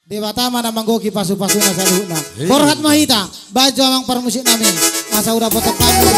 Dewata mana manggoki pasu-pasu nasa luhuna. Borhat mahita, baju amang permusik nami. Asa udah foto kami.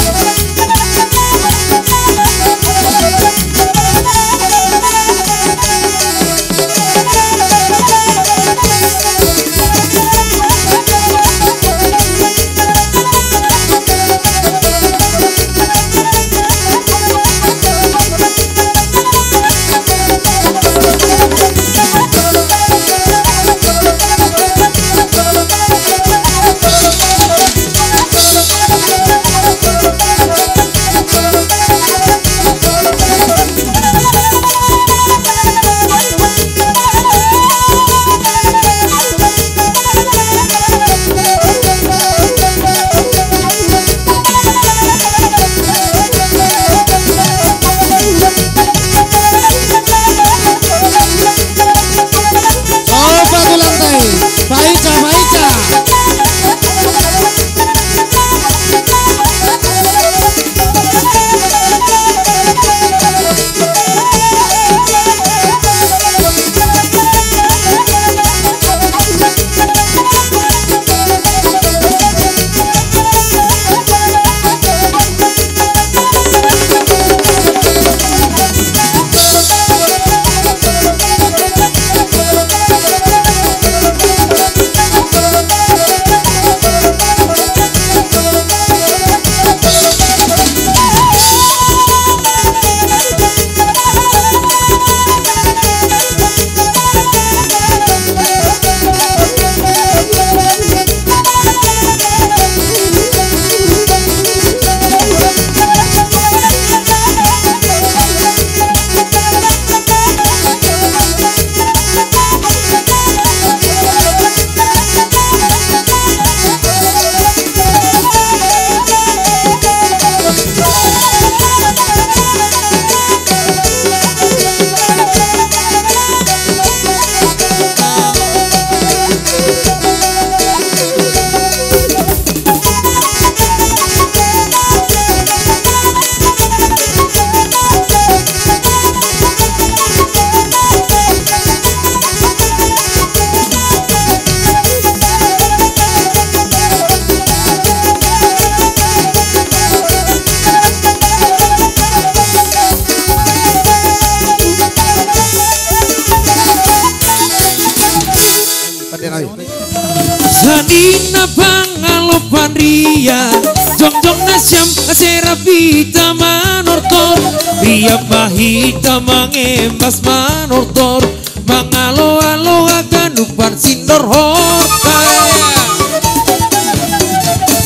Sadina pangalopan ria Jongjong nasyam aserapita manortor Ria pahita mangemas manortor Mangalo-alo akan upan sindor hortaya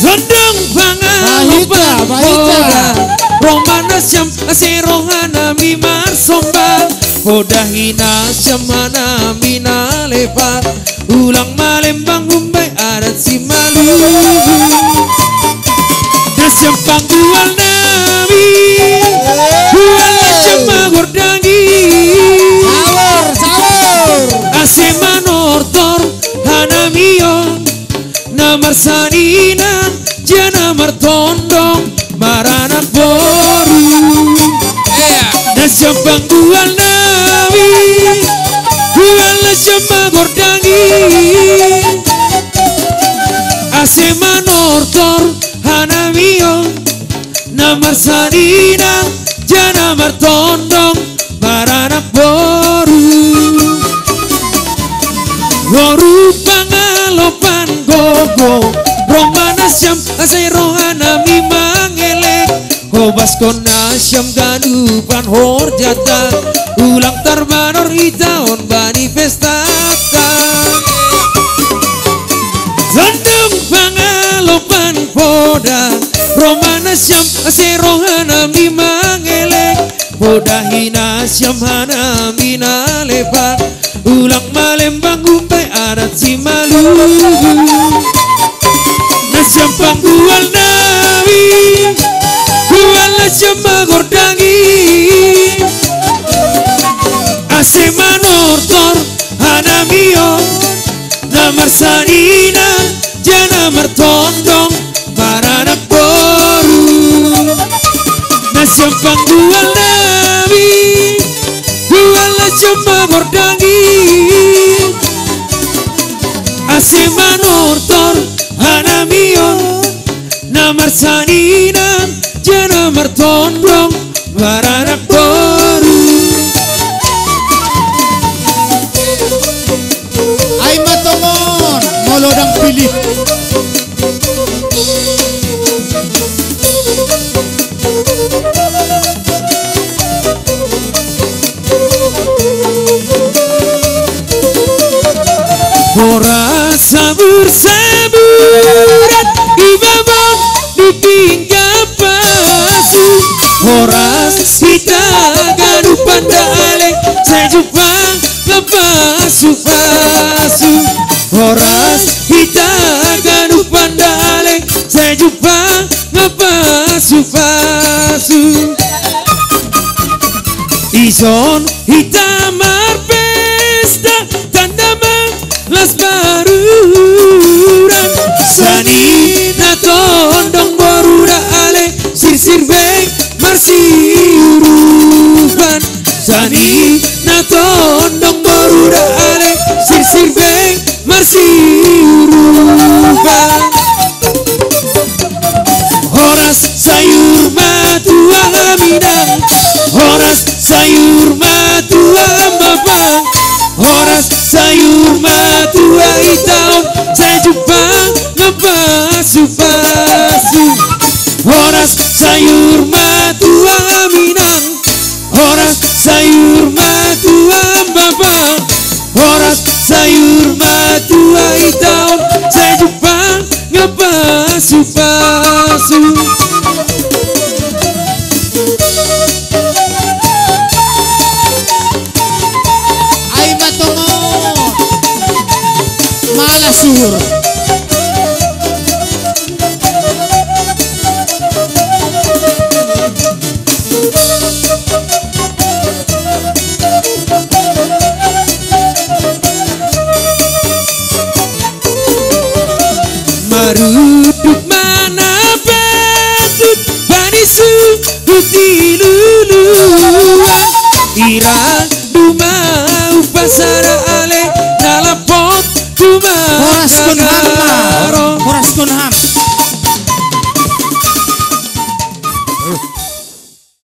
Zondong pangalopan poda Romana syam aserohana mimar sombang Podahina syam hana mina lepan Ulang Malembang Mumbai adat si malu Nasyam panggual nabi Bual cema gordangi Sawur Ase manortor hanamion Namar sanina jana martondong Maranak boru Nasyam panggual nabi Bual cema gordangi Ase manortor hanamio Namar sanina jana martondong Baranak boru Boru pangalopan gogo Romana syam ase rohanami mangelek Kobas kona syam ganupan horjata Ulang tarbanor itaon bani pestata Zondong pangalopan poda Romana syam aserohana mimangelek Poda hina syam hana mina lepan Ulang Malembang Mumbai adat si malu Nasyam panggual nabi Gual nasyam magordangi Ase manortor hanamio Namar sanina jana martondong Baranak boru Nasyam panggual nabi Gual nasyam magordangi manortor hanamion namar sanina jana martondong baranak boru Ay matongon molodang pilih. Ora sabur-saburan ibabang di pinggir pasu. Ora kita ganu pandale sejupang ngepasu-pasu. Ora kita ganu pandale sejupang ngepasu-pasu. Ison hitam pesta tandamang las baruran sani na tondong borura ale sir beng marsi uruban sani na tondong borura ale sir beng marsi uruban horas sayur matu minang horas sayur matu mabang horas sayur matu itaon saya jumpa ngepasu-pasu horas sayur matu minang horas sayur matu babang horas sayur matu itaon saya jumpa ngepasu-pasu. Malasur. Maruduk mana patut banisu putih luluan irang dumau pasara ale nalapot Horas kun